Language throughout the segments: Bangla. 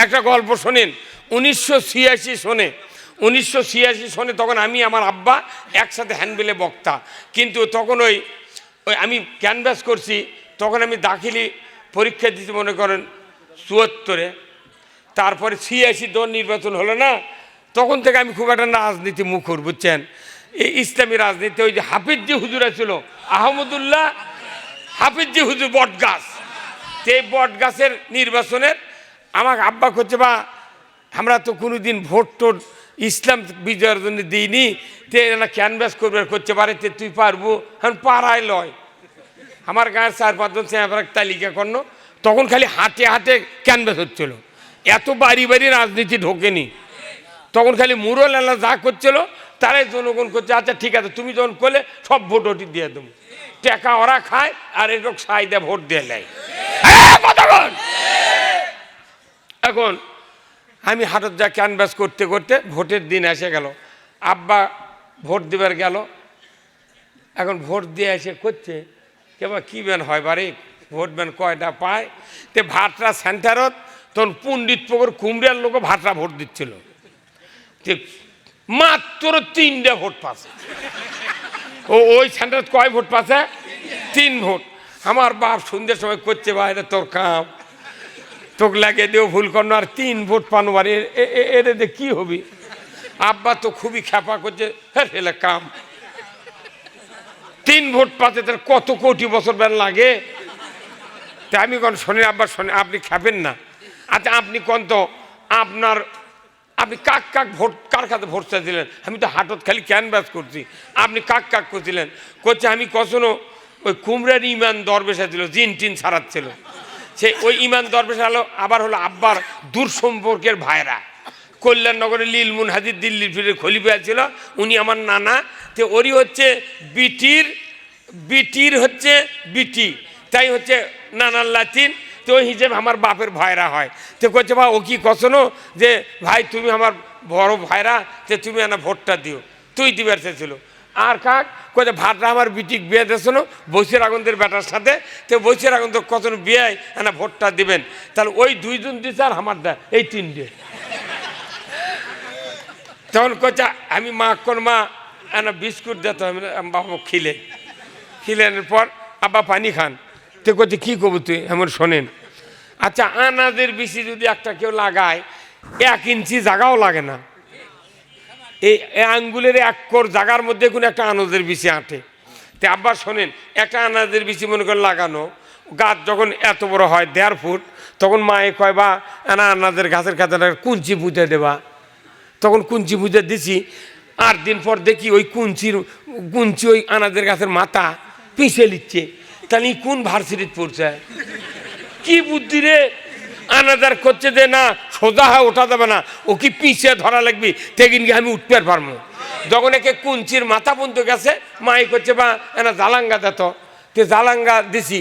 একটা গল্প শোনেন। 1986 সনে তখন আমি আমার আব্বা একসাথে হ্যান্ডবিলে বক্তা, কিন্তু তখন ওই আমি ক্যানভাস করছি, তখন আমি দাখিলি পরীক্ষা দিতে মনে করেন 74-এ, তারপরে 86 দল নির্বাচন হলো না, তখন থেকে আমি খুব একটা রাজনীতি মুখর, বুঝছেন, এই ইসলামী রাজনীতি। ওই যে হাফিজি হুজুরা ছিল, আহমদুল্লাহ হাফিজি হুজুর বটগাছ, সেই বটগাছের নির্বাচনের আমাকে আব্বা করছে, বা আমরা তো কোনোদিন ভোট টোট ইসলাম বিজয়ের জন্য দিইনি, তে না ক্যানভাস করবে করতে পারে, তে তুই পারবো? এখন পাড়ায় লয়, আমার গায়ের 4-5 জন তালিকা করল, তখন খালি হাটে হাটে ক্যানভাস হচ্ছিল, এত বাড়ি বাড়ি রাজনীতি ঢোকেনি, তখন খালি মুরল এলা যা করছিল তারাই জনগণ করছে, আচ্ছা ঠিক আছে তুমি যখন করলে সব ভোট ওটি দিয়ে দেবো, টাকা ওরা খায় আর এরকম সাই দেয় ভোট দিয়ে নেয়। এখন আমি হাটত যা ক্যানভাস করতে করতে ভোটের দিন এসে গেল, আব্বা ভোট দেবার গেল, এখন ভোট দিয়ে এসে করছে কেবা কী ব্যান হয় বারে, ভোট ব্যান কয়টা পায়, তে ভাটরা সেন্টারত তখন পণ্ডিত পুকুর কুমড়ার লোকও ভাটরা ভোট দিচ্ছিল, ঠিক মাত্র 3টে ভোট পাচ্ছে। ওই সেন্টারত কয় ভোট পাচ্ছে? 3 ভোট। আমার বাপ সন্ধ্যের সময় করছে, বা এটা তোর কাম, তোকে লাগে দেও ভুল করনো, আর 3 ভোট পানো বাড়ি এরে কি হবি? আব্বা তো খুবই খ্যাপা করছে, হ্যাঁ এলে কাম, 3 ভোট পাতে তার কত কোটি বছর বেন লাগে। তা আমি কোন শোনেন আব্বা, শোনেন, আপনি খেপেন না, আচ্ছা আপনি কোন তো আপনি কাক কাক ভোট কার কাছে ভোট চাইছিলেন? আমি তো হাটত খালি ক্যানভাস করছি, আপনি কাক কাক করছিলেন? করছে আমি কখনো ওই কুমড়ার ইমান দরবেশা ছিল, জিন টিন ছাড়াচ্ছিল, সে ওই ইমান দরবেশা হলো আবার হলো আব্বার দূর সম্পর্কের ভাইরা, কল্যাণনগরে লীলমুন হাজির দিল্লির ফিরে খলিফা ছিল, উনি আমার নানা, তো ওরই হচ্ছে বিটির হচ্ছে বিটি, তাই হচ্ছে নানার লাতিন, তো ওই হিসেবে আমার বাপের ভাইরা হয়। তো করছে বা ও কি কখনো যে ভাই তুমি আমার বড় ভাইরা, যে তুমি না ভোটটা দিও, তুই দিবার চেয়েছিল। আর কাক কোথায় ভাটরা আমার বিটিক বিয়ে দিয়েছিল বৈশের আগুনদের বেটার সাথে, তো বৈশের আগুন তো কত বিয়ে না ভোটটা দিবেন, তাহলে ওই 2 জন দিচ্ছে আর আমার দা এই 3টে। তখন কোচা আমি মা কোন মা না বিস্কুট দিত, বাবা খিলেনের পর আব্বা পানি খান, তো করছে কী করবো তুই এমন শোনেন, আচ্ছা আনাজের বেশি যদি একটা কেউ লাগায় 1 ইঞ্চি জায়গাও লাগে না, এই আঙ্গুলের 1 কোর জায়গার মধ্যে কোনো একটা আনাজের বেশি আঁটে। তো আব্বা শোনেন, একটা আনাজের বেশি মনে করে লাগানো গাছ যখন এত বড় হয় 1.5 ফুট, তখন মায়ে কয় বা আনাজের গাছের কাছে কুঞ্চি পুঁতে দেবা, তখন কুঞ্চি পুঁতে দিছি, 8 দিন পর দেখি ওই কুঞ্চি ওই আনাজের গাছের মাথা পিষে নিচ্ছে, তাহলে কোন ভার্সিটিতে পড়ছে? কি বুদ্ধি রে, আনাজার করছে যে না সোজা হয় ওঠা যাবে না, ও কি পিছিয়ে ধরা লাগবে, তেকিন কি আমি উঠতে পারবো? যখন একে কুঞ্চির মাথা পর্যন্ত গেছে, মাই করছে বা এনা জালাঙ্গা দিত, তে জালাঙ্গা দিছি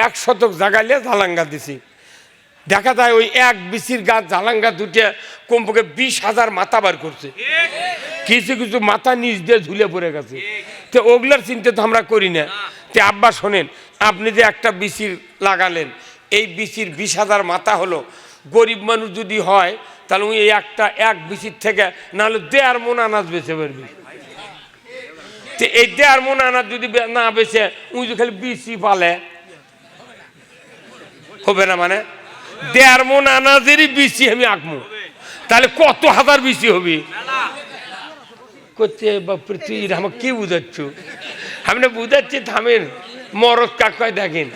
1 শতক জাগাইলে জালাঙ্গা দিছি, দেখা যায় ওই 1 বিচির গাছ জালাঙ্গা দুটে কমপক্ষে 20,000 মাথা বার করছে, কিছু কিছু মাথা নিচ দিয়ে ঝুলে পড়ে গেছে। তো ওগুলোর চিন্তা তো আমরা করি না। তে আব্বা শোনেন, আপনি যে একটা বিচির লাগালেন, এই বিচির 20,000 মাথা হলো, গরিব মানুষ যদি হয় তাহলে ওই 1 বিচির থেকে নাহলে 1.5 মণ আনাজ বেচে পারবি। তো এই 1.5 মণ আনাজ যদি না বেচে ওই যে খালি বিচি পালে হবে না, মানে 1.5 মণ আনাজেরই বিচি আমি আঁকবো, তাহলে কত হাজার বিচি হবে? করছে বাপরে তুই আমাকে কি বুঝাচ্ছ? আমি না বুঝাচ্ছি থামেন, মরদ কাকায় দেখেন,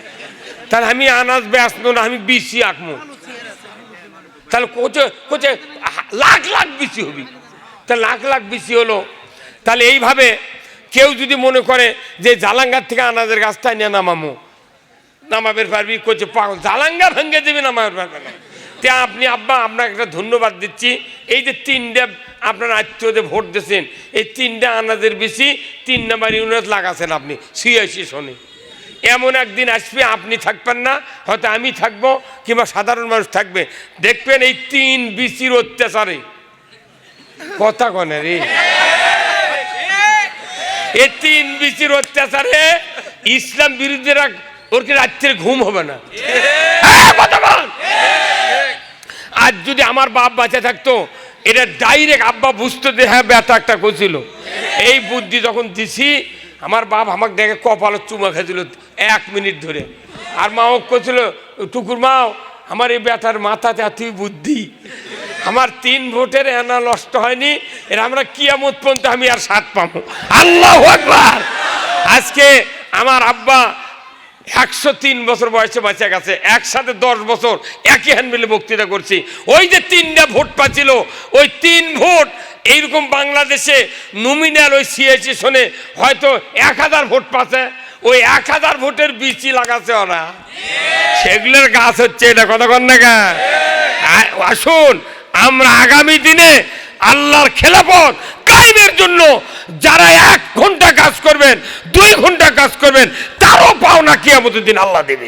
তাহলে আমি আনাজ বেচবো না, আমি বিচি আঁকবো, তাহলে কোচে লাখ লাখ বিচি হবি, তা লাখ লাখ বিচি হলো। তাহলে এইভাবে কেউ যদি মনে করে যে জালাঙ্গার থেকে আনাজের গাছটাই নিয়ে নামাবের পারবি, কোচে পাগল, জালাঙ্গা ভেঙে দেবে নামাবের পারবে না। তে আপনি আব্বা আপনাকে একটা ধন্যবাদ দিচ্ছি, এই যে 3টে আপনার আত্মীয়দের ভোট দিয়েছেন, এই 3টে আনাজের বেশি 3 নম্বর ইউনিট লাগাছেন আপনি 86 সনে। এমন একদিন আসবে আপনি থাকবেন না, হয়তো আমি থাকবো কিংবা সাধারণ মানুষ থাকবে, দেখবেন এই 3 বিচির অত্যাচারে, কথা কনে রে, এই 3 বিচির অত্যাচারে ইসলাম বিরোধীরা ওর কি রাত্রে ঘুম হবে না। আজ যদি আমার বাপ বাঁচা থাকতো এটা ডাইরেক্ট আব্বা বুঝতো যে হ্যাঁ ব্যথা একটা করছিল। এই বুদ্ধি যখন দিছি আমার বাপ আমাকে দেখে কপালে চুমা খেয়েছিল 1 মিনিট ধরে। আর মাও করছিল টুকুর মাও আমার এই ব্যথার মাথাতে এতই বুদ্ধি, আমার 3 ভোটের এনা নষ্ট হয়নি, এর আমরা কিয়ামত পর্যন্ত আমি আর স্বাদ পাবো। আল্লাহু আকবার। আজকে আমার আব্বা 103 বছর বয়সে বাঁচা গেছে, একসাথে 10 বছর একই হ্যান্ড মিলে বক্তৃতা করছি। ওই যে 3টা ভোট পাচ্ছিল, ওই 3 ভোট এইরকম বাংলাদেশে নমিনাল ওই সিএসি শোনে হয়তো 1000 ভোট পাচ্ছে, ওই 1000 ভোটের বীজই লাগাচ্ছে ওরা, সেগুলোর গাছ হচ্ছে। এটা কথা কন না গা। আসুন আমরা আগামী দিনে আল্লাহর খেলাফত কায়েমের জন্য যারা 1 ঘন্টা কাজ করবেন, 2 ঘন্টা কাজ করবেন, তারও পাওনা কিয়ামতের দিন আল্লাহ দেবে।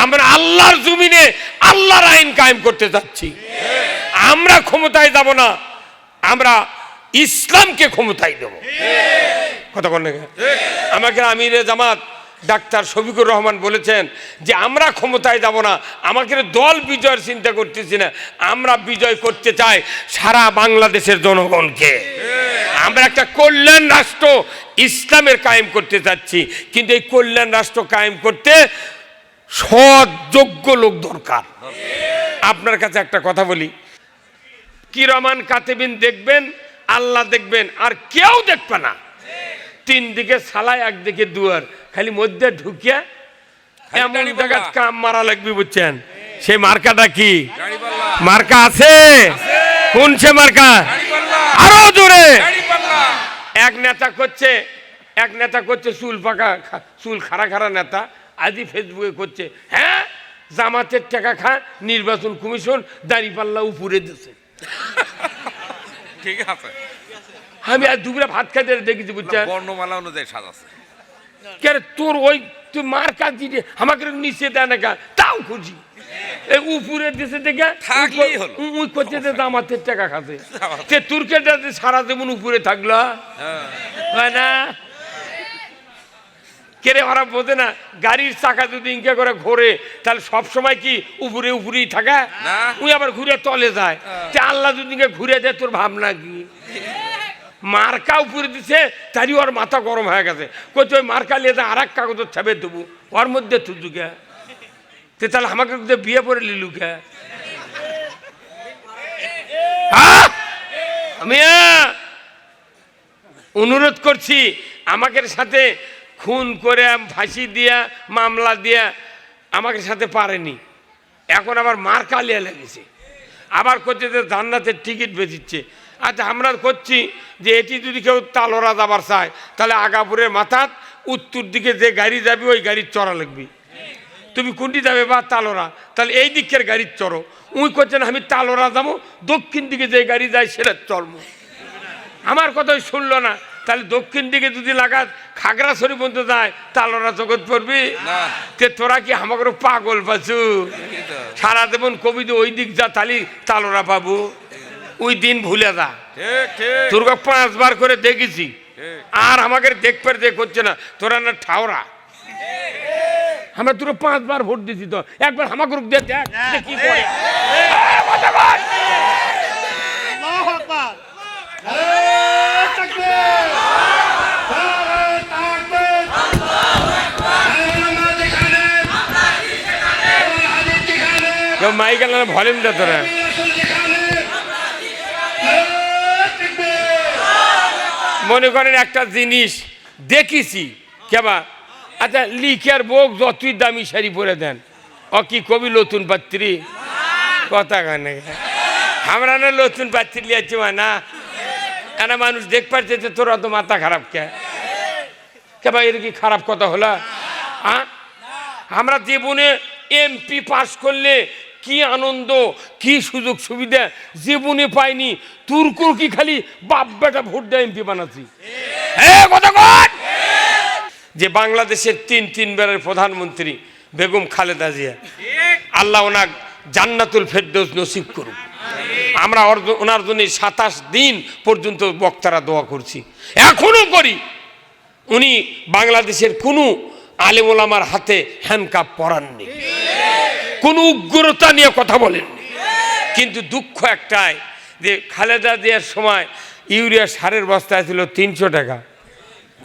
আমরা আল্লাহর জমিনে আল্লাহর আইন কায়েম করতে যাচ্ছি। আমরা ক্ষমতায় যাব না, আমরা ইসলামকে ক্ষমতায় দেব। কথা বল না। আমাকে আমিরে জামাত ডাক্তার শফিকুর রহমান বলেছেন যে আমরা ক্ষমতায় যাব না, আমাকে দল বিজয়ের চিন্তা করতেছি না, আমরা বিজয় করতে চাই সারা বাংলাদেশের জনগণকে। আমরা একটা কল্যাণ রাষ্ট্র ইসলামের কায়েম করতে চাচ্ছি, কিন্তু এই কল্যাণ রাষ্ট্র কায়েম করতে সৎ যোগ্য লোক দরকার। আপনার কাছে একটা কথা বলি, কিরামান কাতিবিন দেখবেন, আল্লাহ দেখবেন, আর কেউ দেখবে না। 3 দিকে সালাই, একদিকে দুয়ার, খালি মধ্যে ঢুকিয়া এমন জায়গায় কাম মারা লাগবে, বুঝছেন? সেই মার্কাটা কি? মার্কা আছে? কোন সে মার্কা? আরো জোরে। এক নেতা করছে চুল পাকা, চুল খাড়া খাড়া নেতা, আজই ফেসবুকে করছে হ্যাঁ জামাতের টাকা খা, নির্বাচন কমিশন দাঁড়িপাল্লা উপরে দিচ্ছে। ঠিক আছে, আমি আর দুপুরে ভাত খাইতে দেখেছি, বুঝছেন? বর্ণমালা অনুযায়ী সাজাচ্ছে। কে তোর ওই তুই মার কাজ দিতে আমাকে নিচে দেয় না, তাও খুঁজি এই উপরে দেশে দেখে ওই করছে যে জামাতের টাকা খাতে, সে তুর্কেটা সারা যেমন উপরে থাকলো হয় না। কেরে ওরা বোঝে না, গাড়ির চাকা যদি ইনকা করে ঘোরে তাহলে সব সময় কি উপরে উপরেই থাকা, ওই আবার ঘুরে তলে যায়। আল্লাহ যদি ঘুরে দেয় তোর ভাবনা কি? মার্কা উপরে দিছে, তারই ওর মাথা গরম হয়ে গেছে, কইছে ওই মার্কা নিয়ে আর এক কাগজ ছাপে দেবো, ওর মধ্যে তুলুকে তাহলে আমাকে বিয়ে করে লিলুকে। আমি অনুরোধ করছি, আমাকে সাথে খুন করে ফাঁসি দিয়া মামলা দিয়া আমাকে সাথে পারেনি, এখন আবার মার্কা লিয়া লেগেছে, আবার করছে যে জান্নাতের টিকিট বেচিচ্ছে। আচ্ছা আমরা করছি যে এটি যদি কেউ তালোরা যাবার চায় তাহলে আগাপুরের মাথাত উত্তর দিকে যে গাড়ি যাবে ওই গাড়ির চড়া লাগবে। তুমি কোনটি যাবে? বা তালোরা, তাহলে এই দিকের গাড়ির চড়ো। উই করছেন আমি তালোরা যাবো, দক্ষিণ দিকে যে গাড়ি যায় সেটা চড়বো। আমার কথাই শুনলো না, তাহলে দক্ষিণ দিকে যদি লাগাত খাগড়াছড়ি পর্যন্ত যায় তালোরা জগৎ পড়বি তে তোরা কি আমাকে পাগল পাচ্ছু? সারা দেবন কবিতা ওই দিক যা তালি তালোরা পাবো, ওই দিন ভুলে যা। তোর 5 বার করে দেখেছি, আর আমাকে দেখবার যে করছে না, তোরা না ঠাওরা। আমরা তোর 5 বার ভোট দিছি, তো একবার আমাকে দেখ কি করে। মাইকেল ভলিউম দে তোরা। মনে করেন একটা জিনিস দেখেছি কেবা, আচ্ছা লিখার বোক যতই দামি শাড়ি পরে দেন, ও কি কবি নতুন পাত্রী? কথা কানে আমরা না নতুন পাত্রী লিয়াচ্ছি না, এনা মানুষ দেখ পাচ্ছে যে তোরা তো মাথা খারাপ কেবা, এর কি খারাপ কথা হলো? আমরা জীবনে এমপি পাস করলে কি আনন্দ, কি সুযোগ সুবিধা জীবনে পাইনি। তুর্কুর কি খালি বাপ বেটা ভোট দেয় এমপি বানাচ্ছি। যে বাংলাদেশের 3 বারের প্রধানমন্ত্রী বেগম খালেদা জিয়া, আল্লাহ ওনার জান্নাতুল ফেরদৌস নসিব করুক। আমরা ওনার জন্য 27 দিন পর্যন্ত বক্তারা দোয়া করছি, এখনো করি। উনি বাংলাদেশের কোনো আলেম ওলামার হাতে হ্যান্ডকাপ পরাননি, কোনো উগ্রতা নিয়ে কথা বলেননি। কিন্তু দুঃখ একটাই যে খালেদা জিয়ার সময় ইউরিয়া সারের বস্তা ছিল 300 টাকা।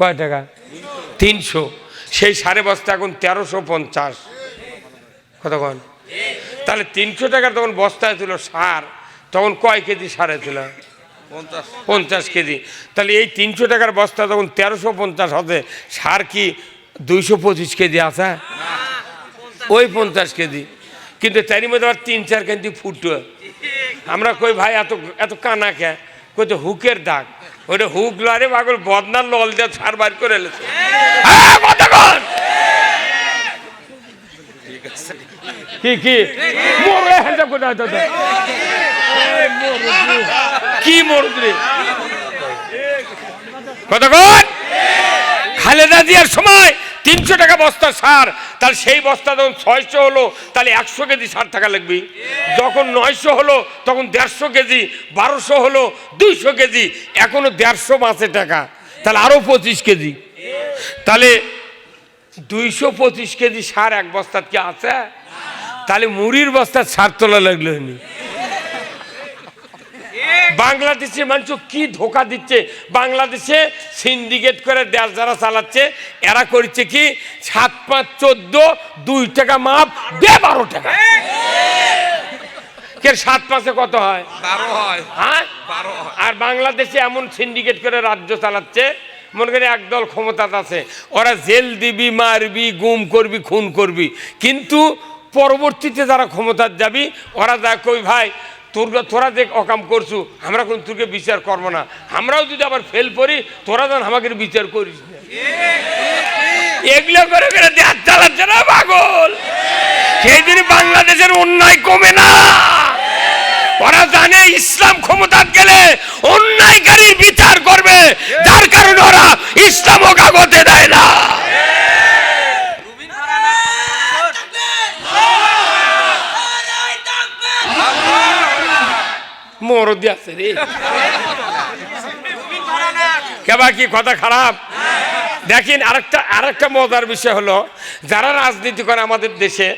কয় টাকা? 300। সেই সারে বস্তা এখন 1350। কতক্ষণ? তাহলে 300 টাকার তখন বস্তা ছিল সার, তখন কয় কেজি সারে ছিল? 50 কেজি। তাহলে এই 300 টাকার বস্তা তখন 1350 হতে সার কি 225 কেজি আছে? ওই 50 কেজি। কিন্তু তারই মধ্যে আবার 3-4 কেজি ফুটো। আমরা কই ভাই এত এত কানা কে? কই তো হুকের দাগ। ওটা হুক লরে পাগল বদনার লল দিয়ে সার বার করে এলেছে। কি কি কি মরুদ্রে কতক্ষণ? খালেদা জিয়ার সময় 300 টাকা বস্তা সার, তাহলে সেই বস্তা যখন 600 হলো তাহলে 100 কেজি সার টাকা লাগবে। যখন 900 হলো তখন 150 কেজি, 1200 হলো 200 কেজি, এখনো 150 মাসে টাকা, তাহলে আরো 25 কেজি। তাহলে 225 কেজি সার এক বস্তা কি আছে? তাহলে মুড়ির বস্তার সার তোলা লাগলো। বাংলাদেশে মানুষ কি ধোকা দিচ্ছে। বাংলাদেশে সিন্ডিকেট করে দেশ যারা চালাচ্ছে এরা করছে কি 7-5-14 2 টাকা মাপ দে 12 টাকা। কে 7-5-এ কত হয়? 12 হয়। হ্যাঁ 12 হয়। আর বাংলাদেশে এমন সিন্ডিকেট করে রাজ্য চালাচ্ছে, মনে করি একদল ক্ষমতা আছে, ওরা জেল দিবি, মারবি, গুম করবি, খুন করবি, কিন্তু পরবর্তীতে যারা ক্ষমতার যাবি ওরা যা কই ভাই তোরা দেখ অকাম করছু, আমরা কোন তোকে বিচার করবো না, আমরাও যদি আবার ফেল করি তোরা যেন আমাকে বিচার করিস না। এগুলো করে করে দেশ চালাচ্ছে না পাগল। সেই দিন বাংলাদেশের অন্যায় কমে না। ওরা জানে ইসলাম ক্ষমতায় গেলে অন্যায়কারী বিচার করবে, যার কারণে ওরা ইসলামও কাগজে দেয় না। মরদি আছে রে কেবা, কি কথা খারাপ? দেখেন আরেকটা মজার বিষয় হলো, যারা রাজনীতি করে আমাদের দেশে,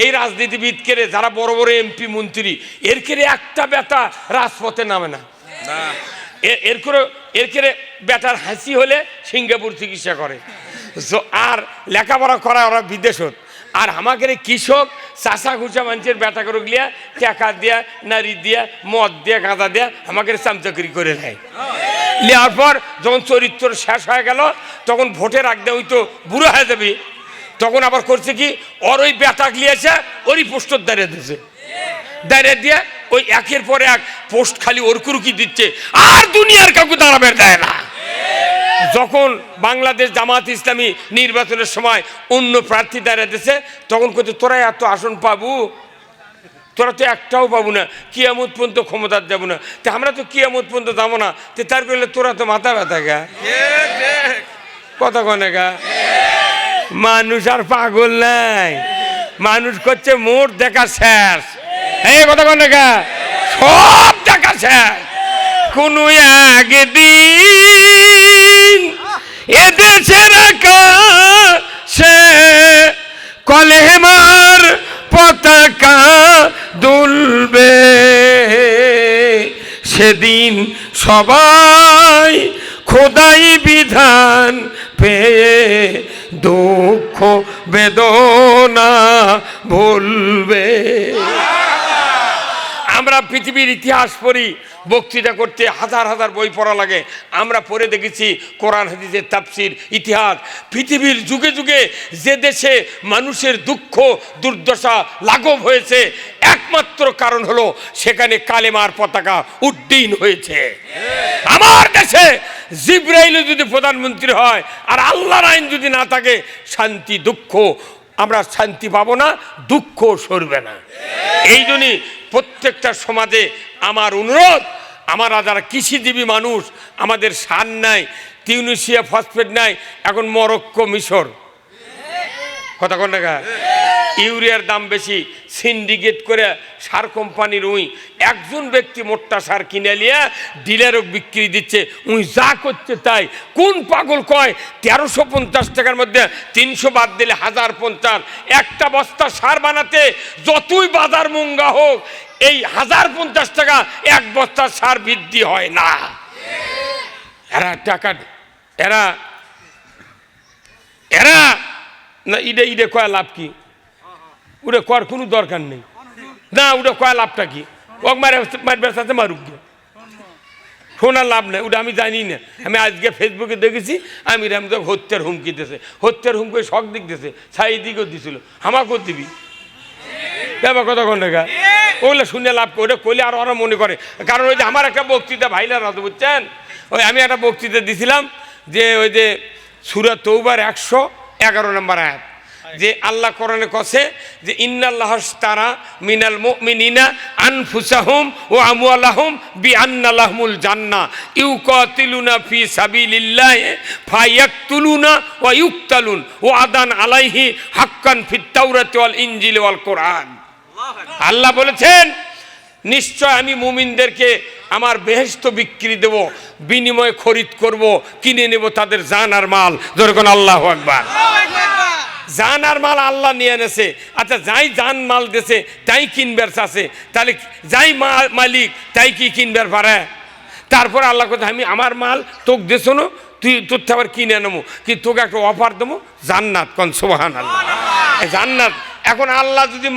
এই রাজনীতিবিদকে যারা বড় বড় এমপি মন্ত্রী, এর কেড়ে একটা বেটা রাজপথে নামে না। এর কেড়ে বেটার হাসি হলে সিঙ্গাপুর চিকিৎসা করে, আর লেখাপড়া করা ওরা বিদেশত। আর আমাদের কৃষক চাষা ঘুষা মানুষের বেটা করে গিয়া টাকা দিয়া, নারী দিয়া, মদ দিয়া, গাঁজা দিয়া আমাদের চামচাকরি করে নেয়। নেওয়ার পর যখন চরিত্র শেষ হয়ে গেল তখন ভোটের আগে ওই তো বুড়ো হয়ে যাবি, তখন আবার করছে কি ওর ওই বেটা গিয়েছে ওরই পোস্টর দাঁড়িয়ে দিয়েছে, দাঁড়িয়ে দিয়ে ওই একের পর এক পোস্ট খালি ওর কুরুকি দিচ্ছে, আর দুনিয়ার কাউকে দাঁড়াবে দেয় না। যখন বাংলাদেশ জামাত ইসলামী নির্বাচনের সময় অন্য প্রার্থী দাঁড়িয়ে দিয়েছে তখন কত তোরা এত আসন পাবো, তোরা তো একটাও পাবো না, কিয়ামত পর্যন্ত ক্ষমতার যাবো না। তা আমরা তো কিয়ামত পর্যন্ত যাবো না, তো তার করলে তোরা তো মাথা ব্যথা গা কথা কনে গা। মানুষ আর পাগল নাই, মানুষ করছে মোট দেখা শেষ। এই কথা কনে গা, সব দেখা শেষ। কোন একদিন এদেশের আকাশে কলেমার পতাকা দুলবে, সেদিন সবাই খোদাই বিধান পেয়ে দুঃখ বেদনা ভুলবে। আমরা পৃথিবীর ইতিহাস পড়ি, বক্তৃতা করতে হাজার হাজার বই পড়া লাগে, আমরা পড়ে দেখেছি কোরআন হাদিসের তাফসীর, ইতিহাস। পৃথিবীর যুগে যুগে যে দেশে মানুষের দুঃখ দুর্দশা লাঘব হয়েছে একমাত্র কারণ হলো সেখানে কালেমার পতাকা উড্ডীন হয়েছে। আমার দেশে জিবরাইল যদি প্রধানমন্ত্রী হয় আর আল্লাহর আইন যদি না থাকে, শান্তি দুঃখ আমরা শান্তি পাবো না, দুঃখ সরবে না। এই জন্যই প্রত্যেকটা সমাজে আমার অনুরোধ, আমরা যারা কৃষিজীবী মানুষ, আমাদের সার নাই, তিউনিসিয়া ফসফেট নাই, এখন মরক্কো মিশর কথা কোন টাকা, ইউরিয়ার দাম বেশি, সিন্ডিকেট করে সার কোম্পানির একজন ব্যক্তি মোট্টা সার কিনে নিয়ে ডিলারও বিক্রি দিচ্ছে, যা করছে তাই। কোন পাগল কয় 1350 টাকার মধ্যে 300 বাদ দিলে 1050, একটা বস্তা সার বানাতে যতই বাজার মঙ্গা হোক এই 1050 টাকা এক বস্তা সার বৃদ্ধি হয় না। এরা টাকা এরা এরা না ইডে কয় লাভ কি? ওটা কর কোনো দরকার নেই না, ওটা কয় লাভটা কি? ওক মারে মারুক গিয়ে শোনার লাভ নেই, ওটা আমি জানি না। আমি আজকে ফেসবুকে দেখেছি আমি হত্যার হুমকি দিতেছে, হত্যার হুমকি শখ দিক দিতেছে, সাইদিকেও দিছিল, আমাকেও দিবি ব্যাপার কথা কোন দেখা। ওগুলো শুনে লাভ করে, ওটা করলে আর ওরা মনে করে। কারণ ওই যে আমার একটা বক্তৃতা ভাইলার হতো বুঝছেন, ওই আমি একটা বক্তৃতা দিছিলাম যে ওই যে সূরা তৌবার 111 নম্বর আয়াত, যে আল্লাহ কোরআনে কছে যে ইন্নাল্লাহস্তারা মিনাল মুমিনিনা আনফুসাহুম ওয়া আমওয়ালাহুম বিআন্না লাহুমুল জান্নাহ ইউকাতিলুনা ফি সাবিলিল্লাহি ফায়াকতুলুনা ওয়া ইউকতালুন ওয়া আদান আলাইহি হাক্কান ফিত তাওরাতি ওয়াল ইনজিল ওয়াল কোরআন। আল্লাহ বলেছেন নিশ্চয় আমি মুমিনদেরকে আমার বেহেশত বিক্রি দেব, বিনিময়ে খরিদ করব, কিনে নেব তাদের জান আর মাল। যখন আল্লাহু আকবার, জান আর মাল আল্লাহ নিয়ে এনেছে। আচ্ছা যাই জান মাল দেছে তাই কিনবার আছে, তাহলে যাই মালিক তাই কি কিনবার পারে? তারপরে আল্লাহ কথা আমি আমার মাল তোকে দেছো না, তুই তোর আবার কিনে নেবো, কি তোকে একটা অফার দেবো জান্নাত। কোন সুবহানাল্লাহ, জান্নাত। এখন আল্লাহ যদি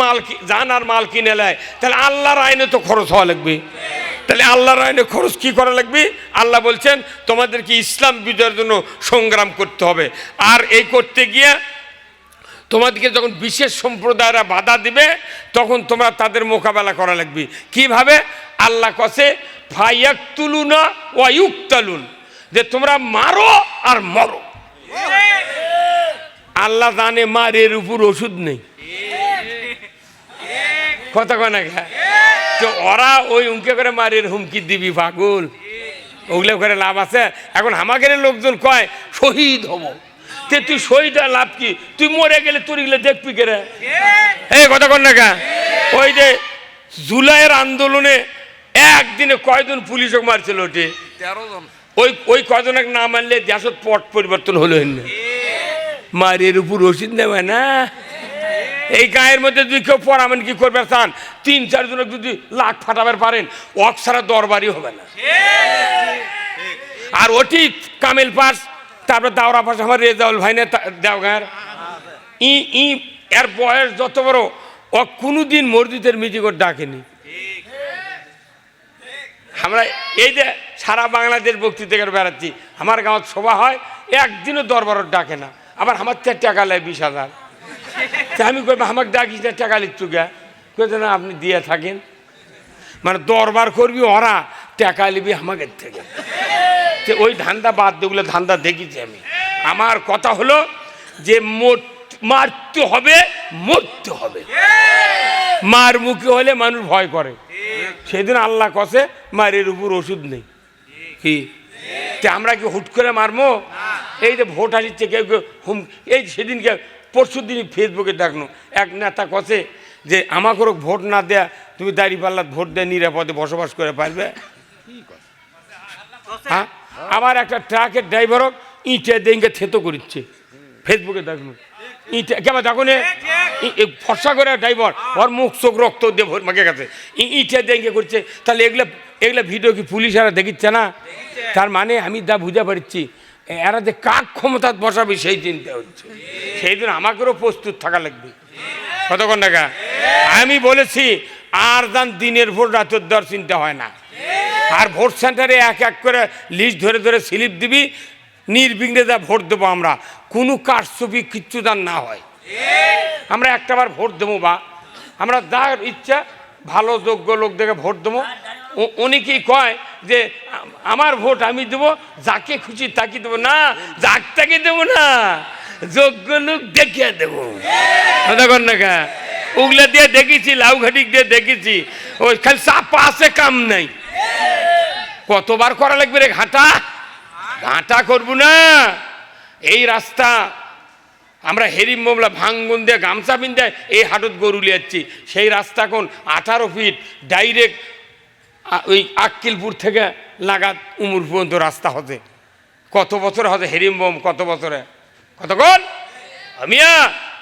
জান আর মাল কিনে নেয় তাহলে আল্লাহর আইনে তো খরচ হওয়া লাগবে। তাহলে আল্লাহর আইনে খরচ কি করা লাগবে? আল্লাহ বলছেন তোমাদেরকে ইসলাম বিজয়ের জন্য সংগ্রাম করতে হবে। আর এই করতে গিয়ে তোমাদেরকে যখন বিশেষ সম্প্রদায়রা বাধা দিবে তখন তোমরা তাদের মোকাবেলা করা লাগবে। কিভাবে? আল্লাহ কসে ফায়াকতুলুনা ওয়া ইউকতালুন, যে তোমরা মারো আর মরো। আল্লাহ জানে মারের উপর ওষুধ নেই, কথা কয় না? তো ওরা ওই উনকে করে মারের হুমকি দিবি পাগল, ওগুলো করে লাভ আছে? এখন আমাদের লোকজন কয় শহীদ হব, তে তুই শহীদ লাভ কি? তুই মরে গেলে তোর এগুলো দেখবি কে রে? এই কথা কর না কা। ওই যে জুলাইয়ের আন্দোলনে একদিনে কয়জন পুলিশক মারছিল? ওটে 13 জন। ওই কয়জনকে না মারলে দেশের পট পরিবর্তন হলো না। মারের উপর ওষুধ নেবে না। এই গায়ের মধ্যে যদি কেউ পরামেন কি করবে চান, 3-4 জনের যদি লাখ ফাটাবার পারেন অক্সারা দরবারই হবে না। আর ওটি কামেল পাস, তারপর দাওরা পাস আমার রেজাউল ভাই না দেওগাঁর, এর বয়স যত বড়, ও কোনোদিন মসজিদের মিটিং ডাকেনি। আমরা এই যে সারা বাংলাদেশ বক্তৃতা করে বেড়াচ্ছি, আমার গাঁৱত সভা হয়, একদিনও দরবারত ডাকে না। আবার আমার টাকা লাই 20,000, আমি কইবা আমাকে ডাকিস না, টাকা লিখছু গা? কইতে না আপনি দিয়ে থাকেন, মানে দরবার করবি ওরা, টাকা লিবি আমাকে থেকে। ওই ধান্দা বাদ দিয়ে, ওগুলো ধান্দা দেখেছি আমি। আমার কথা হলো যে মারতে হবে, মরতে হবে। মার মুখে হলে মানুষ ভয় করে। সেদিন আল্লাহ কসে মারের উপর ওষুধ নেই। কি আমরা কি হুট করে মারবো? এই যে ভোট আসছে কেউ কেউ এই সেদিনকে পরশু দিনই ফেসবুকে দেখলো এক নেতা কসে যে আমাকেও ভোট না দেয়া তুমি দাঁড়িপাল্লার ভোট দেয় নিরাপদে বসবাস করে পারবে। হ্যাঁ, আবার একটা ট্রাকের ড্রাইভারও ইটে দেখে থেতো করছে, ফেসবুকে দেখলো ইটে কেমন দেখুন ফর্সা করে ড্রাইভার, ওর মুখ চোখ রক্ত দিয়ে মাকে গেছে, ইটে দেখে করছে। তাহলে এগুলা ভিডিও কি পুলিশ এরা দেখিচ্ছে না? তার মানে আমি যা বুঝতে পারছি এরা যে কাক ক্ষমতা বসাবে সেই চিন্তা হচ্ছে। সেই দিন আমাকেও প্রস্তুত থাকা লাগবে। কতক্ষণ টাকা আমি বলেছি, আর যান দিনের ভোট রাতের দর চিন্তা হয় না। আর ভোট সেন্টারে এক এক করে লিস্ট ধরে ধরে স্লিপ দিবি, নির্বিঘ্নে যা ভোট দেবো আমরা, কোনো কারচুপি কিচ্ছু দান না হয়। আমরা একটাবার ভোট দেবো, বা আমরা যার ইচ্ছা ভালো যোগ্য লোক দেখে ভোট দেবো। অনেকেই কয় যে আমার ভোট আমি দেবো, যাকে খুশি তাকে দেবো না, যাক তাকে দেবো না, যোগ্য লোক দেখিয়ে দেবো। দেখুন না কা, ওগুলা দিয়ে দেখেছি, লাউঘাটিক দিয়ে দেখেছি, ওই খালি চাপা আছে, কাম নাই। কতবার করা লাগবে রে ঘাটা? ঘাটা করবো না। এই রাস্তা আমরা হেরিম মোমলা ভাঙ্গন দিয়ে গামছা পিন্ধে এই হাটত গরু লিয়াচ্ছি, সেই রাস্তা এখন 18 ফিট ডাইরেক্ট ওই আক্কিলপুর থেকে লাগাত উমুর পর্যন্ত রাস্তা হতে। কত বছর হতে হেরিম বোম, কত বছরে, কতক্ষণ আমিয়া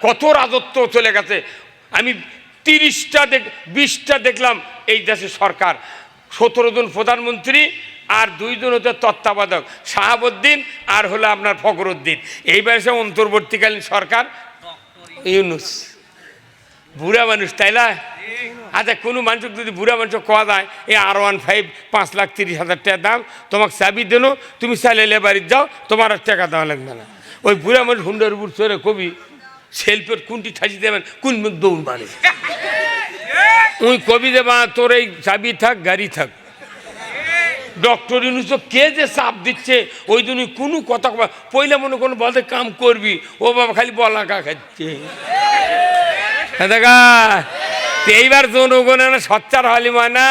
কত রাজত্ব চলে গেছে। আমি 20টা দেখলাম এই দেশে সরকার, 17 জন প্রধানমন্ত্রী আর 2 জন হচ্ছে তত্ত্বাবধায়ক, শাহাবুদ্দিন আর হলো আপনার ফখরুদ্দিন। এইবার এসে অন্তর্বর্তীকালীন সরকার ইউনুস, বুড়া মানুষ তাই না? আচ্ছা কোনো মানুষকে যদি বুড়া মানুষ কোয়া যায় এই R15 5,30,000 টাকা দাম, তোমাকে চাবি দেন, তুমি চাইলে বাড়িতে যাও, তোমার আর টাকা দেওয়া লাগবে না। ওই বুড়া মানুষ হুন্ডার উপর চড়ে কবি সেলফের কোনটি ঠাসি দেবেন, কোন মুখ দৌড় মানে ওই কবি দেবা তোর এই চাবি থাক গাড়ি থাক। ডক্টর ইউনুস কে যে চাপ দিচ্ছে ওই জন্য কোনো কথা পয়লা মনে কোনো বলতে কাম করবি, ও বাবা খালি বলাকা খাচ্ছে। দেখা এইবার জনগণের সচ্চার হলি না,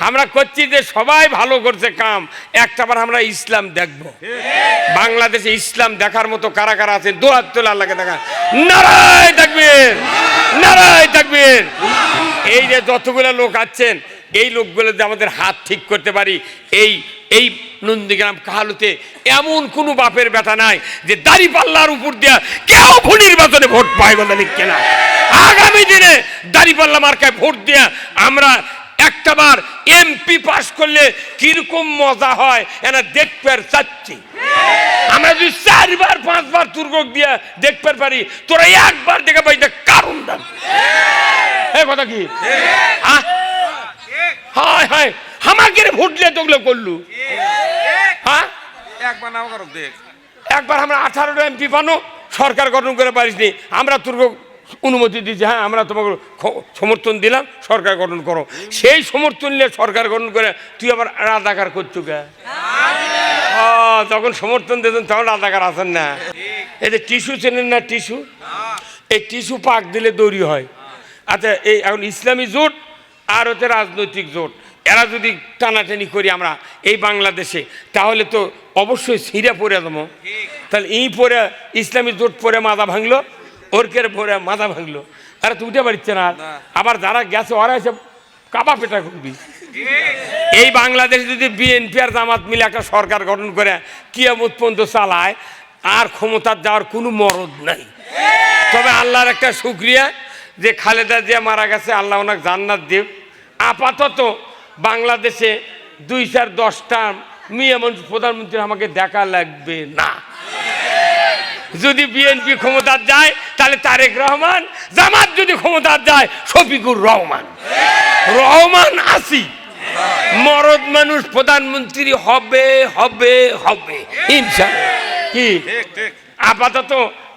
আমরা করছি যে সবাই ভালো করছে কাম, একটাবার আমরা ইসলাম দেখব। বাংলাদেশে ইসলাম দেখার মতো কারা কারা আছে দোয়াত তোলা লাগে দেখা, নারায় থাকবেন, নারায় থাকবেন। এই যে যতগুলো লোক আছেন এই লোকগুলো যে আমাদের হাত ঠিক করতে পারি, এই নন্দীগ্রাম কাহালুতে এমন কোনো বাপের বেটা নাই যে দাড়ি পাল্লার উপর দিয়া কেউ নির্বাচনে ভোট পায় বলে লিখছে না। আগামী দিনে দাড়ি পাল্লা মার্কায় ভোট দিয়া আমরা একটাবার MP পাস করলে কিরকম মজা হয় এনা দেখতে চাচ্ছি। আমরা যদি 4বার 5বার তুর্গক দিয়া দেখতে পারি, তোরা একবার দেখে পাই কারণ দাম এই কথা কি? হায় হায় আমাকে ভোটলে তোগুলো করলু। হ্যাঁ একবার আমরা 18টা MP পানো, সরকার গঠন করে পারিসনি, আমরা তোর অনুমতি দিচ্ছি, হ্যাঁ আমরা তোমাকে সমর্থন দিলাম, সরকার গঠন করো। সেই সমর্থন নিয়ে সরকার গঠন করে তুই আবার রাজাকার করছু কে? যখন সমর্থন দিয়েছেন তখন রাজাকার আছেন না। এই যে টিস্যু চেনেন না, টিস্যু, এই টিস্যু পাক দিলে দড়ি হয়। আচ্ছা এই এখন ইসলামী জোট আর হচ্ছে রাজনৈতিক জোট, এরা যদি টানাটানি করি আমরা এই বাংলাদেশে, তাহলে তো অবশ্যই ছিঁড়ে পড়ে দেবো। তাহলে এই পরে ইসলামী জোট পরে মাথা ভাঙলো, ওরকের পরে মাথা ভাঙলো, আরে তুই উঠে পারছে না। আবার যারা গেছে ওরা এসে কাবা পেটা করবি। এই বাংলাদেশে যদি বিএনপি আর জামাত মিলে একটা সরকার গঠন করে কিয়ামত পর্যন্ত চালায়, আর ক্ষমতার যাওয়ার কোনো মরদ নাই। তবে আল্লাহর একটা শুকরিয়া যে খালেদা জিয়া মারা গেছে, আল্লাহ ওনাকে জান্নাত দেব। আপাতত বাংলাদেশে 2-10টা মেয়ে মানুষ প্রধানমন্ত্রী আমাকে দেখা লাগবে না। যদি বিএনপি ক্ষমতার যায় তাহলে তারেক রহমান, জামাত যদি ক্ষমতার যায় শফিকুর রহমান, রহমান আসি মরদ মানুষ প্রধানমন্ত্রী হবে হবে হবে ইনশাআল্লাহ। কি আপাতত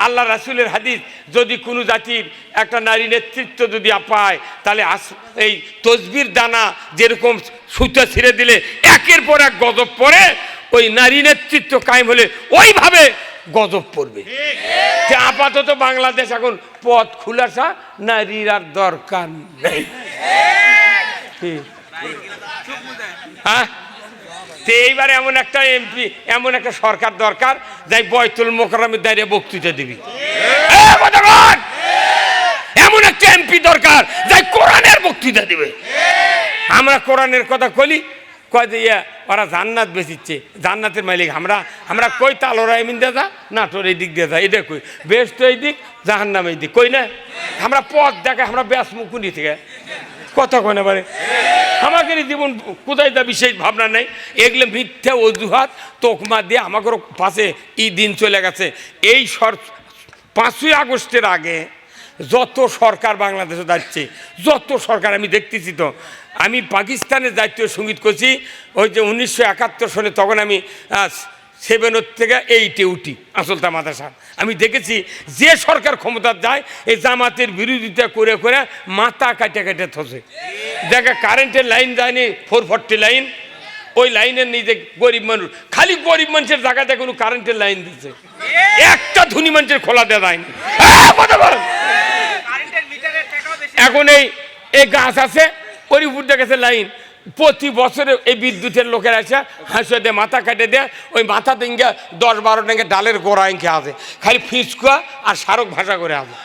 আল্লাহ রাসূলের হাদিস, যদি কোনো জাতির একটা নারী নেতৃত্ব যদি পায়, তাহলে এই তসবির দানা যেরকম সুতা ছিঁড়ে দিলে একের পর এক গজব পড়ে, ওই নারী নেতৃত্ব কায়েম হলে ওইভাবে গজব পড়বে। আপাতত বাংলাদেশ এখন পথ খুলাসা, নারীর আর দরকার নেই। হ্যাঁ এইবারে এমন একটা MP, এমন একটা সরকার দরকার যাই বয়তুল মোকাররমে দাঁড়িয়ে বক্তৃতা দিবি। এমন একটা MP দরকার যাই কোরআনের বক্তৃতা দিবে। আমরা কোরআনের কথা কলি, কয় যে ওরা জান্নাত বেচিচ্ছে, জান্নাতের মালিক আমরা। আমরা কই তালোরা এমিন দিয়ে যা, নাটোর এই দিক দিয়ে যা, এটা কই বেশ তো এই দিক, জাহান্নাম এই দিক কই না। আমরা পথ দেখে আমরা ব্যাস মুকুনি থেকে কথা কয় না পারে। আমাকে জীবন কোথায় তা বিশেষ ভাবনা নেই, এগুলো মিথ্যা অজুহাত তোকমা দিয়ে আমাকে পাশে দিন চলে গেছে। এই 5ই আগস্টের আগে যত সরকার বাংলাদেশে যাচ্ছে, যত সরকার আমি দেখতেছি, তো আমি পাকিস্তানের জাতীয় সঙ্গীত করছি ওই যে 1971 সালে, তখন আমি 7 থেকে 8-এ উঠি আসলতা মাদ্রাসা। আমি দেখেছি যে সরকার ক্ষমতা যায় এই জামাতের বিরোধিতা করে করে মাথা কাটে কাটে থসে। দেখে কারেন্টের লাইন যায়নি, 440 লাইন, ওই লাইনের নিজে গরিব মানুষ, খালি গরিব মানুষের জায়গাতে কোনো কারেন্টের লাইন দিচ্ছে, একটা ধনী মানুষের খোলা দেওয়া যায়নি। এখন এই গাছ আছে ওর উপর দেখেছে লাইন, প্রতি বছরে এই বিদ্যুতের লোকের আসে হাসিয়ে দেয়, মাথা কেটে দেয়, ওই মাথা দিনকে 10-12 টাকা ডালের গোড়া এঁকে আছে, খালি ফিসকুয়া আর স্মারক ভাষা করে আছে।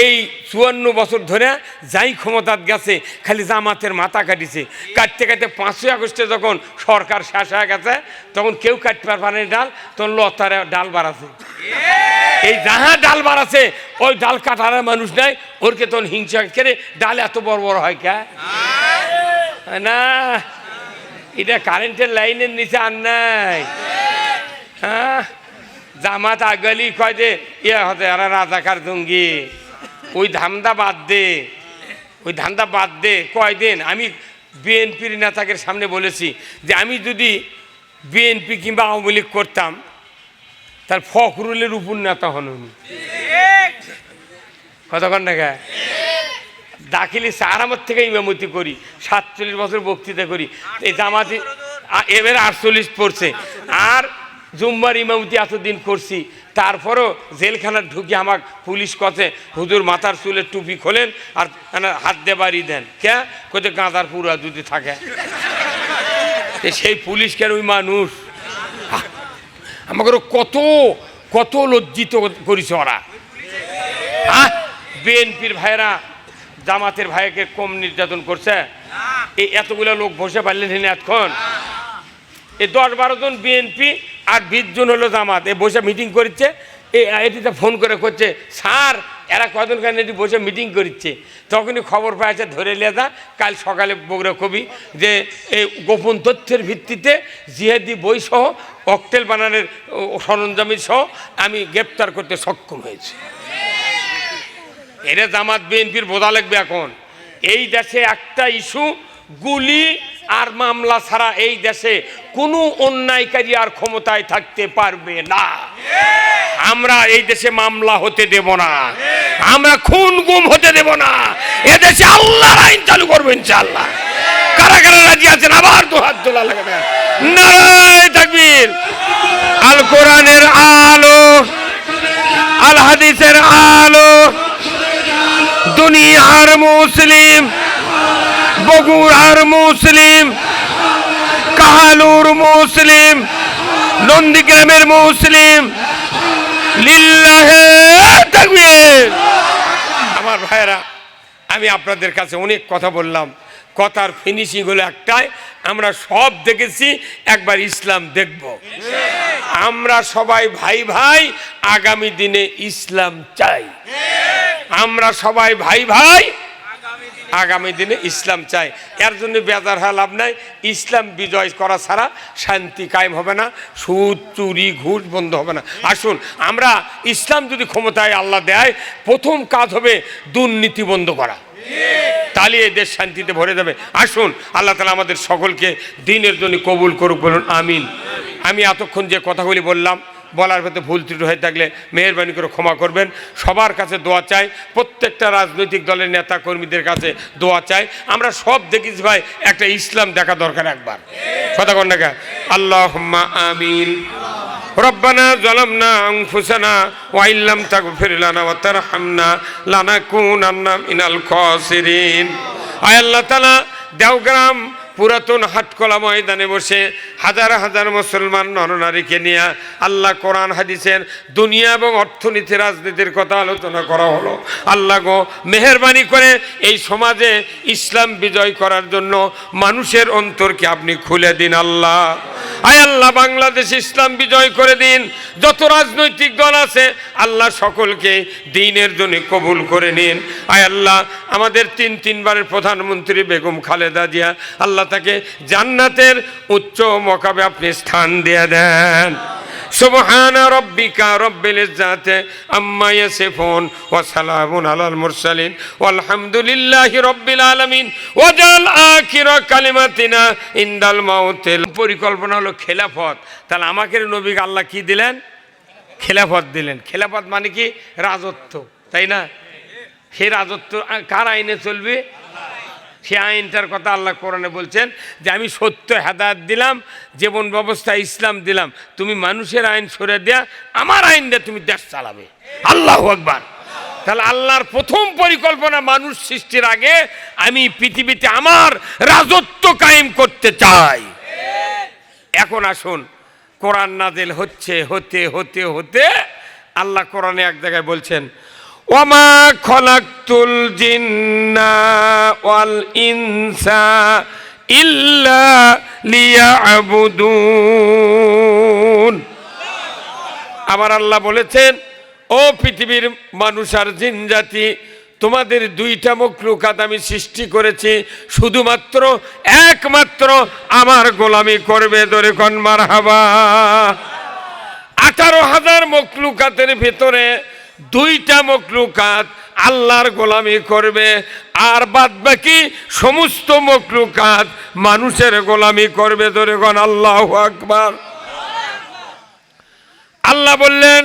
এই 54 বছর ধরে যাই ক্ষমতাত গেছে খালি জামাতের মাথা কাটিছে। কাটতে কাটতে 5ই আগস্টে যখন সরকার শেষ হয়ে গেছে তখন কেউ কাটতে পারে ডাল, তখন লতারে ডাল বাড়াছে। এই যাহা ডাল বাড়াছে ওই ডাল কাটার মানুষ নাই, ওরকে তখন হিংসা করে ডাল এত বড় বড় হয় কে না, এটা কারেন্টের লাইনের নিচে আর নাই। হ্যাঁ, জামাত আগলি কয় যে ইয়ে হতে আর রাজাকার জঙ্গি, ওই ধান্দা বাদ দে, ওই ধান্দা বাদ দে। কয়দিন আমি বিএনপির নেতাকে সামনে বলেছি যে আমি যদি বিএনপি কিংবা আওয়ামী লীগ করতাম তার ফখরুলের উপর নেতা হন উনি। কতক্ষণ দেখা দাখিলি সারামত থেকে ইমামতি করি, 47 বছর বক্তৃতা করি, এই জামাতি এবার 48 পড়ছে, আর জুম্মার ইমামতি এতদিন করছি, তারপরও জেলখানার ঢুকে আমার পুলিশ কথে হুজুর মাথার চুলের টুপি খোলেন আর হাত দিয়ে বাড়ি দেন, কে কোথায় গাঁদার পুরা যদি থাকে সেই পুলিশ কেন ওই মানুষ আমাকে কত কত লজ্জিত করেছে ওরা। বিএনপির ভাইরা জামাতের ভাইকে কম নির্যাতন করছে? এই এতগুলো লোক বসে পারলেন এতক্ষণ, এই 10-12 জন বিএনপি আর 20 জন হলো জামাত, এ বসে মিটিং করছে। এটিতে ফোন করে করছে, স্যার এরা কজন কেন এটি বসে মিটিং করছে। তখনই খবর পাইছে ধরে লিয়ে যা, কাল সকালে বগুড়া কবি যে এই গোপন তথ্যের ভিত্তিতে জিহাদি বই সহ ককটেল বানানোর সরঞ্জামি সহ আমি গ্রেপ্তার করতে সক্ষম হয়েছি। এটা জামাত বিএনপির বোঝা লাগবে এখন। এই দেশে একটা ইস্যু গুলি আর মামলা ছাড়া এই দেশে কোনো অন্যায়কারী আর ক্ষমতায় থাকতে পারবে না। আমরা এই দেশে মামলা হতে দেব না, আমরা খুন গুম হতে দেব না। এদেশে আল্লাহর আইন চালু করবেন ইনশাআল্লাহ। কারা কারা রাজি আছেন আবার দুহাত তোলা লাগবে। নারায়ে তাকবীর। আল কোরআনের আলো, আল হাদিসের আলো, দুনিয়ার মুসলিম, বগুড়ার মুসলিম, কাহালুর মুসলিম, নন্দীগ্রামের মুসলিম, লিল্লাহে তাকবীর। আমার ভাইরা, আমি আপনাদের কাছে অনেক কথা বললাম, কথার ফিনিশিং হলো একটাই, আমরা সব দেখেছি, একবার ইসলাম দেখব। আমরা সবাই ভাই ভাই, আগামী দিনে ইসলাম চাই। আমরা সবাই ভাই ভাই, আগামী দিনে ইসলাম চাই। এর জন্য বেজার হওয়া লাভ নাই। ইসলাম বিজয় করা ছাড়া শান্তি কায়েম হবে না, সুদ চুরি ঘুষ বন্ধ হবে না। আসুন, আমরা ইসলাম যদি ক্ষমতায় আল্লাহ দেয়, প্রথম কাজ হবে দুর্নীতি বন্ধ করা, তাহলে এই দেশ শান্তিতে ভরে যাবে। আসুন, আল্লাহ তাআলা আমাদের সকলকে দ্বীনের জন্য কবুল করুক, বলুন আমিন। আমি এতক্ষণ যে কথাগুলি বললাম, বলার ভেতরে ভুল ত্রুটি হয়ে থাকলে মেহেরবানি করে ক্ষমা করবেন। সবার কাছে দোয়া চাই, প্রত্যেকটা রাজনৈতিক দলের নেতা কর্মীদের কাছে দোয়া চাই। আমরা সব দেখিস ভাই, একটা ইসলাম দেখা দরকার একবার। কথা কন না, আল্লাহুম্মা আমিন। রব্বানা যালামনা আনফুসানা ওয়া ইল্লাম তাগফির লানা ওয়া তারহামনা লানাকুনান্না মিনাল খাসিরিন। আয় আল্লাহ তাআলা, দেওগ্রাম পুরাতন হাটকলা ময়দানে বসে হাজার হাজার মুসলমান নরনারীকে নিয়ে আল্লাহ কোরআন হাদিসের দুনিয়া এবং অর্থনীতি রাজনীতির কথা আলোচনা করা হলো। আল্লাহ গো, মেহেরবানি করে এই সমাজে ইসলাম বিজয় করার জন্য মানুষের অন্তরকে আপনি খুলে দিন আল্লাহ। আয় আল্লাহ, বাংলাদেশ ইসলাম বিজয় করে দিন। যত রাজনৈতিক দল আছে আল্লাহ সকলকে দ্বীনের জন্য কবুল করে নিন। আয় আল্লাহ, আমাদের তিনবারের প্রধানমন্ত্রী বেগম খালেদা জিয়া, আল্লাহ তাকে জান্নাতের উচ্চ মকামে আপনি স্থান দিয়ে দেন। সুবহানা রাব্বিকা রাব্বিল ইজ্জাতি আম্মা ইয়াসিফুন ওয়া সালামুন আলাল মুরসালিন ওয়ালহামদুলিল্লাহি রাব্বিল আলামিন। ওয়াজাল আখিরা কালিমাতিনা ইনদাল মাউতিল। পরিকল্পনা হলো খেলাফত। তাহলে আমাকে নবী আল্লাহ কি দিলেন? খেলাফত দিলেন। খেলাফত মানে কি? রাজত্ব, তাই না? সেই রাজত্ব কার আইনে চলবে? সে আইনটার কথা আল্লাহ কোরআনে বলছেন যে আমি সত্য হেদায়েত দিলাম, জীবন ব্যবস্থা ইসলাম দিলাম, তুমি মানুষের আইন সরে দেয়া আমার আইন দিয়ে তুমি দেশ চালাবে। আল্লাহু আকবার। তাহলে আল্লাহর প্রথম পরিকল্পনা মানুষ সৃষ্টির আগে আমি পৃথিবীতে আমার রাজত্ব কায়েম করতে চাই। এখন আসুন, কোরআন নাজিল হচ্ছে হতে হতে হতে আল্লাহ কোরআনে এক জায়গায় বলছেন, ওয়ামা খলাকতুল জিন্না ওয়াল ইনসা ইল্লা লিয়াবুদুন। আবার আল্লাহ বলেছেন, ও পৃথিবীর মানুষ আর জিন জাতি, তোমাদের দুইটা মখলুকাত আমি সৃষ্টি করেছি শুধুমাত্র একমাত্র আমার গোলামি করবে। ধরে কোন মারহাবা। 18,000 মখলুকাতের ভিতরে দুইটা মখলুকাত আল্লাহর গোলামি করবে, আর বাদ বাকি সমস্ত মখলুকাত মানুষের গোলামি করবে। ধরে কোন আল্লাহু আকবার। আল্লাহ বললেন,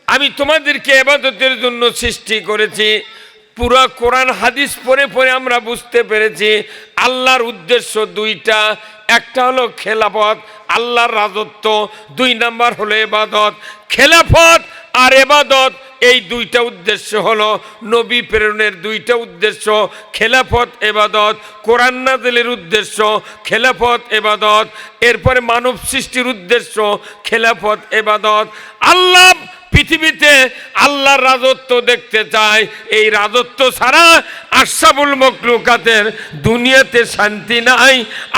আমি তোমাদেরকে ইবাদতের জন্য সৃষ্টি করেছি। পুরো কোরআন হাদিস পড়ে পড়ে আমরা বুঝতে পেরেছি আল্লাহর উদ্দেশ্য দুইটা। একটা হলো খেলাফত, আল্লাহর রাজত্ব। 2 নাম্বার হলো ইবাদত। খেলাফত আর ইবাদত, এই দুইটা উদ্দেশ্য হলো নবী প্রেরণের দুইটা উদ্দেশ্য, খেলাফত ইবাদত। কোরআন নাজিলের উদ্দেশ্য খেলাফত ইবাদত, এরপরে মানব সৃষ্টির উদ্দেশ্য খেলাফত ইবাদত। আল্লাহ পৃথিবীতে আল্লাহর রাজত্ব দেখতে চায়। এই রাজত্ব ছাড়া আশরাফুল মখলুকাতের দুনিয়াতে শান্তি নাই,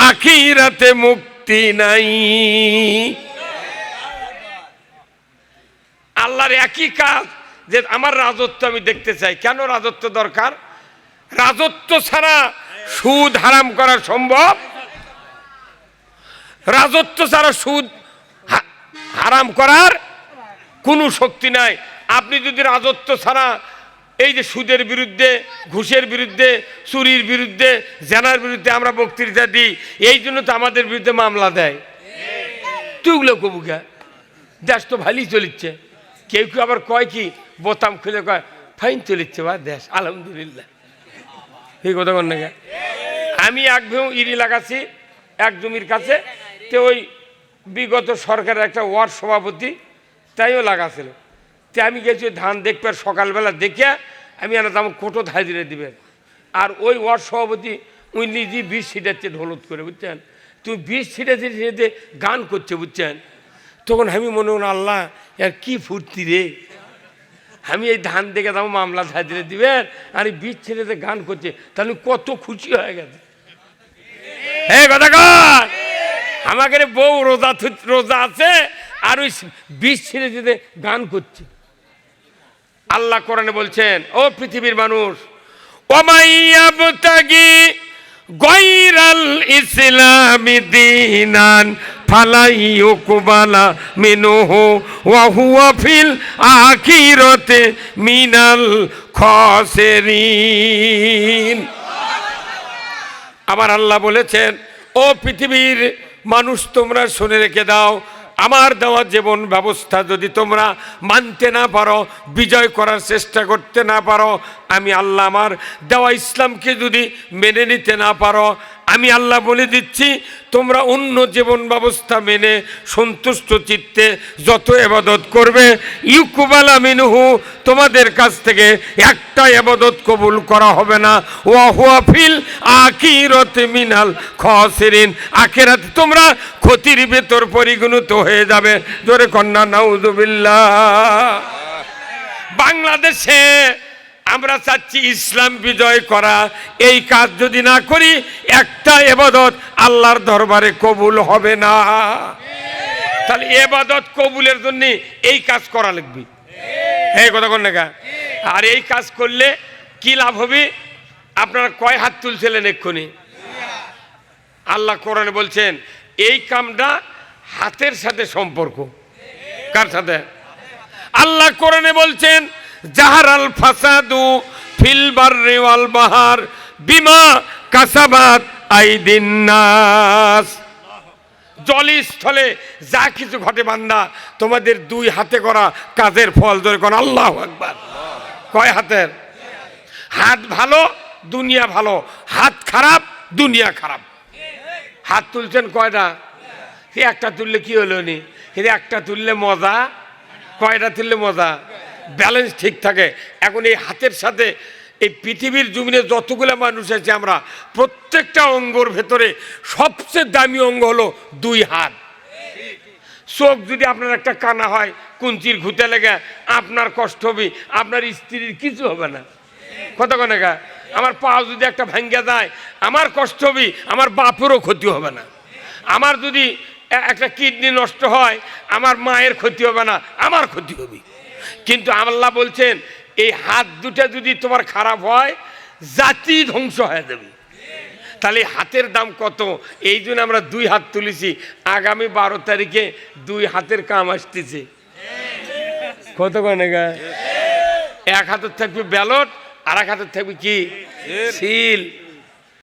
আখিরাতে মুক্তি নাই। আল্লাহর একই কাজ যে আমার রাজত্ব আমি দেখতে চাই। কেন রাজত্ব দরকার? রাজত্ব ছাড়া সুদ হারাম করা সম্ভব? রাজত্ব ছাড়া সুদ হারাম করার কোনো শক্তি নাই। আপনি যদি রাজত্ব ছাড়া এই যে সুদের বিরুদ্ধে, ঘুষের বিরুদ্ধে, চুরির বিরুদ্ধে, জেনার বিরুদ্ধে আমরা বক্তৃতা দিই, এই জন্য তো আমাদের বিরুদ্ধে মামলা দেয়। তুইগুলো কবুকা দেশ তো ভালোই চলিচ্ছে। কেউ কেউ আবার কয় কি, বোতাম খুলে কয় ফাইন চলিচ্ছে বা দেশ আলহামদুলিল্লাহ। এই কথা কন না। আমি এক ভেউ ইরি লাগাচ্ছি এক জমির কাছে, তো ওই বিগত সরকারের একটা ওয়ার্ড সভাপতি তাইও লাগাছিল। তে আমি গেছি ধান দেখবে, সকালবেলা দেখে আমি আনা আমার কোটো হাজিরে দিবেন। আর ওই ওয়ার্ড সভাপতি উনি নিজেই 20 ছিটাচ্ছে ঢোলত করে, বুঝছেন? তুমি 20 ছিটাতে গান করছে, বুঝছেন? তখন আমি মনে হল, আল্লাহ এর কি ফুর্তি রে, আমি এই ধান দেখে তাও মামলা হাজিরে দিবেন আর এই 20 ছিটাতে গান করছে, তাহলে কত খুশি হয়ে গেছে। হ্যাঁ কথা কর। আমাকে বউ রোজা আছে আর ওই 20 ছিটাতে গান করছে। আল্লাহ কোরআনে বলছেন, ও পৃথিবীর মানুষ, ওমাইয়াবতাগি গায়রাল ইসলামি দীনান ফালাইয়ুকবালা মিনহু ওয়া হুয়া ফিল আখিরাতি মিনাল খাসিরিন। আবার আল্লাহ বলেছেন, ও পৃথিবীর মানুষ, তোমরা শুনে রেখে দাও, আমার দেওয়া জীবন ব্যবস্থা যদি তোমরা মানতে না পারো, বিজয় করার চেষ্টা করতে না পারো, আমি আল্লাহ আমার দেওয়া ইসলামকে যদি মেনে নিতে না পারো, আমি আল্লাহ বলে দিচ্ছি তোমরা অন্য জীবন ব্যবস্থা মেনে সন্তুষ্ট চিত্তে যত ইবাদত করবে, ইউকুবালা মিনহু, তোমাদের কাছ থেকে একটা ইবাদত কবুল করা হবে না। ওয়া হুয়া ফিল আখিরাতি মিনাল খাসিরিন, আখিরাতে তোমরা ক্ষতির ভেতর পরিগণিত হয়ে যাবে। জোরে কন্যা নাউযুবিল্লাহ। বাংলাদেশে আমরা চাচ্ছি ইসলাম বিজয় করা, এই কাজ যদি না করি একটা ইবাদত আল্লাহর দরবারে কবুল হবে না। তাহলে ইবাদত কবুলের জন্য এই কাজ করা লাগবে। এই কথা কোন না? আর এই কাজ করলে কি লাভ হবে? আপনারা কয় হাত তুলছিলেন এক্ষুনি? আল্লাহ কোরআনে বলছেন এই কামটা হাতের সাথে সম্পর্ক। কার সাথে? আল্লাহ কোরআনে বলছেন, জাহারাল ফাসাদু ফিল বাররি ওয়াল বাহার বিমা কাসাবাত আইদিন নাস। জলস্থলে যা কিছু ঘটে বান্দা, তোমাদের 2 হাতে করা কাজের ফল। ধরে কোন আল্লাহু আকবার। কয় হাতের? হাত ভালো দুনিয়া ভালো, হাত খারাপ দুনিয়া খারাপ। হাত তুলছেন কয়টা? একটা তুললে কি হলো নি? একটা তুললে মজা, কয়টা তুললে মজা? ব্যালেন্স ঠিক থাকে। এখন এই হাতের সাথে এই পৃথিবীর জমিনে যতগুলো মানুষ আছে আমরা প্রত্যেকটা অঙ্গর ভেতরে সবচেয়ে দামি অঙ্গ হলো দুই হাত। চোখ যদি আপনার একটা কানা হয়, কুঞ্চির ঘুতে লেগে আপনার কষ্ট হবে, আপনার স্ত্রীর কিছু হবে না। কত কনেকা আমার পা যদি একটা ভাঙ্গা যায় আমার কষ্ট হবে, আমার বাপেরও ক্ষতি হবে না। আমার যদি একটা কিডনি নষ্ট হয় আমার মায়ের ক্ষতি হবে না, আমার ক্ষতি হবে। কিন্তু আল্লাহ বলছেন এই হাত দুটা যদি তোমার খারাপ হয় জাতি ধ্বংস হয়ে যাবে। তাহলে হাতের দাম কত, এই জন্য আমরা দুই হাত তুলেছি। আগামী 12 তারিখে দুই হাতের কাম আসতেছে। কত কনেকা এক হাতের থাকবে ব্যালট, আর এক হাতের থাকবে কি সিল।